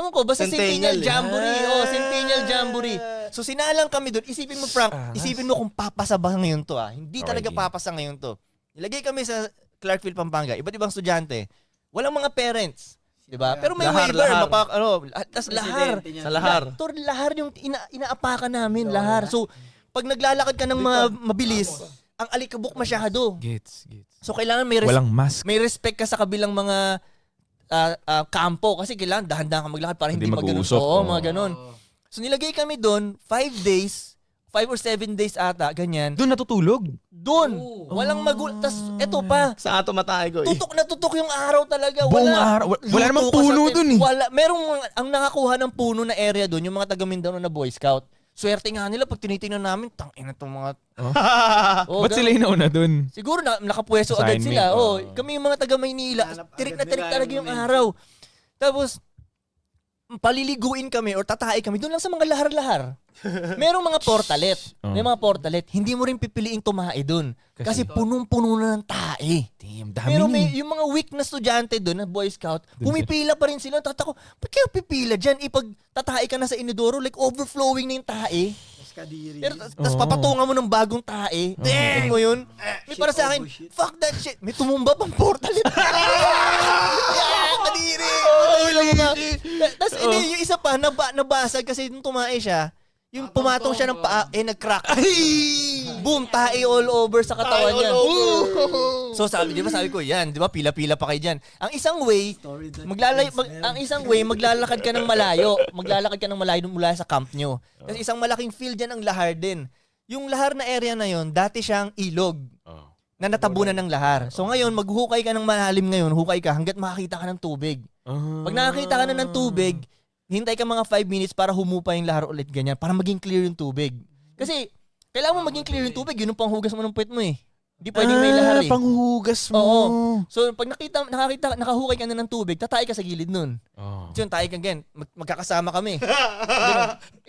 Ewan ko, basta Centennial Centennial, Jamboree. Centennial Jamboree. So sinalang kami doon. Isipin mo, Frank, isipin mo kung papasa ba ngayon to Hindi talaga papasa ngayon to. Ilagay kami sa Clarkville, Pampanga. Iba't ibang estudyante. Walang mga parents. Diba? Pero may waiver. Tas lahar. Sa lahar. Lahar yung inaapakan namin. Lahar. So, pag naglalakad ka ng mabilis, ang alikabok masyado. Gets. So, kailangan Walang mask. may respect ka sa kabilang mga kampo kasi kailangan dahan-dahan ka maglakad para hindi mag-uusok. mga ganun. So nilagay kami doon 5 or 7 days ata, ganyan. Doon natutulog. Doon. Walang tas eto pa. Saan ka tumatay ko? Tutok na tutok yung araw talaga. Buong araw. Wala namang puno doon eh. Wala. Ang nakakuha ng puno na area doon, yung mga taga Mindanao na Boy Scout. Swerte nga nila pag tinitingnan namin, tangina tong mga... Ba't sila inauna doon? Siguro nakapwesto agad sila. Kami yung mga taga Maynila, tirik na tirik talaga yung araw. Tapos, paliliguin kami or tatae kami doon lang sa mga lahar-lahar. Merong mga portalet. May mga portalet. Hindi mo rin pipiliing tumae doon. Kasi punong-puno na ng tae. Damn, dami Pero yung mga weak na estudyante doon, na Boy Scout, pumipila pa rin sila. Tatako, ba't kayo pipila dyan? Ipag tatae ka na sa inidoro, like overflowing na yung tae. Pero tapos papatungan mo ng bagong tae. Dang mo yun. May para sa akin, fuck that shit. May tumumba pang portalet. Kadiri. Tapos yung isa pa, nabasag kasi nung tumae siya, yung pumatong siya ng paa, nag-crack. Boom, tae all over sa katawan niya. So sabi ko, yan, di ba, pila-pila pa kayo dyan. Ang isang way, maglalakad ka ng malayo. Maglalakad ka ng malayo mula sa camp nyo. Kasi isang malaking field dyan ang lahar din. Yung lahar na area na yon, dati siyang ilog na natabunan ng lahar. So ngayon, maghukay ka ng malalim ngayon, hukay ka hanggat makakita ka ng tubig. Pag nakakita ka na ng tubig, hintay ka mga 5 minutes para humupa yung lahar ulit ganyan, para maging clear yung tubig. Kasi, kailangan mo maging clear yung tubig, yun yung panghugas mo ng puwet mo eh. Hindi pwedeng may lahar eh. Panghugas mo. Oo. So, pag nakahukay ka na ng tubig, tatay ka sa gilid nun. So, yun, tayo ka again. Magkakasama kami.